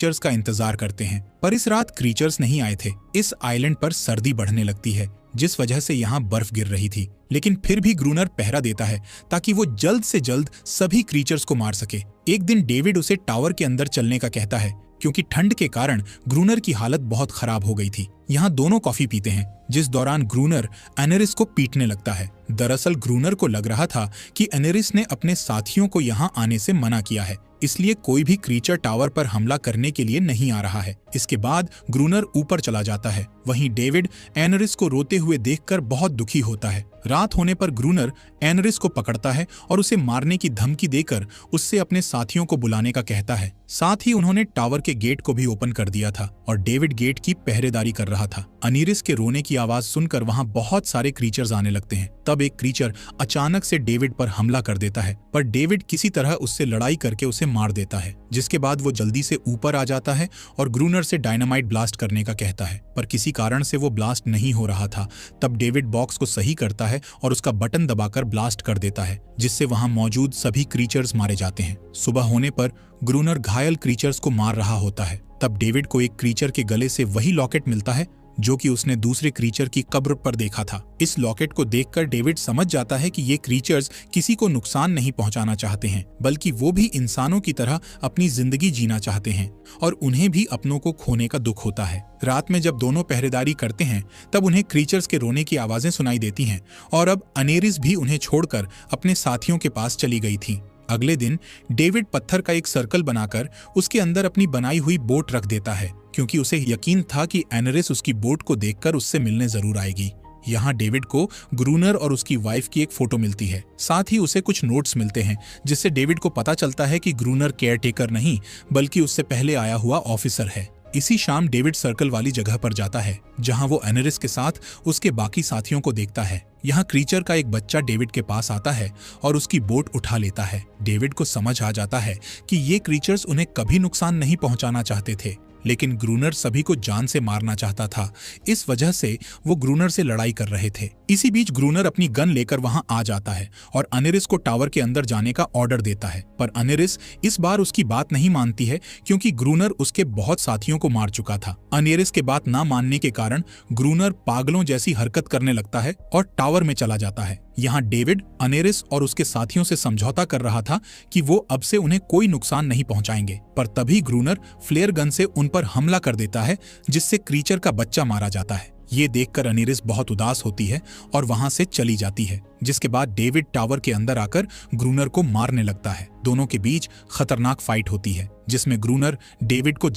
Creatures का इंतजार करते हैं, पर इस रात क्रीचर्स नहीं आए थे। इस आइलैंड पर सर्दी बढ़ने लगती है, जिस वजह से यहाँ बर्फ गिर रही थी। लेकिन फिर भी ग्रूनर पहरा देता है ताकि वो जल्द से जल्द सभी क्रीचर्स को मार सके। एक दिन डेविड उसे टावर के अंदर चलने का कहता है, क्योंकि ठंड के कारण ग्रूनर की हालत बहुत खराब हो गई थी। यहाँ दोनों कॉफी पीते हैं, जिस दौरान ग्रूनर एनेरिस को पीटने लगता है। दरअसल ग्रूनर को लग रहा था कि एनेरिस ने अपने साथियों को यहाँ आने से मना किया है, इसलिए कोई भी क्रीचर टावर पर हमला करने के लिए नहीं आ रहा है। इसके बाद ग्रूनर ऊपर चला जाता है। वहीं डेविड एनेरिस को रोते हुए देखकर बहुत दुखी होता है। रात होने पर ग्रूनर एनेरिस को पकड़ता है और उसे मारने की धमकी देकर उससे अपने साथियों को बुलाने का कहता है। साथ ही उन्होंने टावर के गेट को भी ओपन कर दिया था और डेविड गेट की पहरेदारी कर रहा था। एनेरिस के रोने की आवाज सुनकर वहां बहुत सारे क्रीचर्स आने लगते हैं। तब एक क्रीचर अचानक से डेविड पर हमला कर देता है, पर डेविड किसी तरह उससे लड़ाई करके उसे मार देता है। जिसके बाद वो जल्दी से ऊपर आ जाता है और ग्रूनर से डायनामाइट ब्लास्ट करने का कहता है, पर किसी कारण से वो ब्लास्ट नहीं हो रहा था। तब डेविड बॉक्स को सही करता है और उसका बटन दबाकर ब्लास्ट कर देता है, जिससे वहां मौजूद सभी क्रीचर्स मारे जाते हैं। सुबह होने पर ग्रूनर घायल क्रीचर्स को मार रहा होता है। तब डेविड को एक क्रीचर के गले से वही लॉकेट मिलता है जो कि उसने दूसरे क्रीचर की कब्र पर देखा था। इस लॉकेट को देखकर डेविड समझ जाता है कि ये क्रीचर्स किसी को नुकसान नहीं पहुंचाना चाहते हैं, बल्कि वो भी इंसानों की तरह अपनी जिंदगी जीना चाहते हैं और उन्हें भी अपनों को खोने का दुख होता है। रात में जब दोनों पहरेदारी करते हैं, तब उन्हें क्रीचर्स के रोने की आवाजें सुनाई देती हैं और अब एनेरिस भी उन्हें छोड़कर अपने साथियों के पास चली गई थी। अगले दिन डेविड पत्थर का एक सर्कल बनाकर उसके अंदर अपनी बनाई हुई बोट रख देता है, क्योंकि उसे यकीन था कि एनेरिस उसकी बोट को देखकर उससे मिलने जरूर आएगी। यहाँ डेविड को ग्रूनर और उसकी वाइफ की एक फोटो मिलती है। साथ ही उसे कुछ नोट्स मिलते हैं, जिससे डेविड को पता चलता है कि ग्रूनर केयरटेकर नहीं, बल्कि उससे पहले आया हुआ ऑफिसर है। इसी शाम डेविड सर्कल वाली जगह पर जाता है, जहां वो एनेरिस के साथ उसके बाकी साथियों को देखता है। यहाँ क्रीचर का एक बच्चा डेविड के पास आता है और उसकी बोट उठा लेता है। डेविड को समझ आ जाता है कि ये क्रीचर्स उन्हें कभी नुकसान नहीं पहुंचाना चाहते थे, लेकिन ग्रूनर सभी को जान से मारना चाहता था। इस वजह से वो ग्रूनर से लड़ाई कर रहे थे। इसी बीच ग्रूनर अपनी गन लेकर वहां आ जाता है और एनेरिस को टावर के अंदर जाने का ऑर्डर देता है, पर एनेरिस इस बार उसकी बात नहीं मानती है, क्योंकि ग्रूनर उसके बहुत साथियों को मार चुका था। एनेरिस के बात ना मानने के कारण ग्रूनर पागलों जैसी हरकत करने लगता है और टावर में चला जाता है। यहाँ डेविड एनेरिस और उसके साथियों से समझौता कर रहा था कि वो अब से उन्हें कोई नुकसान नहीं पहुंचाएंगे, पर तभी ग्रूनर फ्लेयर गन से उन पर हमला कर देता है, जिससे क्रीचर का बच्चा मारा जाता है। ये देखकर एनेरिस बहुत उदास होती है और वहां से चली जाती है, जिसके बाद डेविड टावर के अंदर आकर ग्रूनर को मारने लगता है। दोनों के बीच खतरनाक फाइट होती है, जिसमें ग्रूनर डेविड को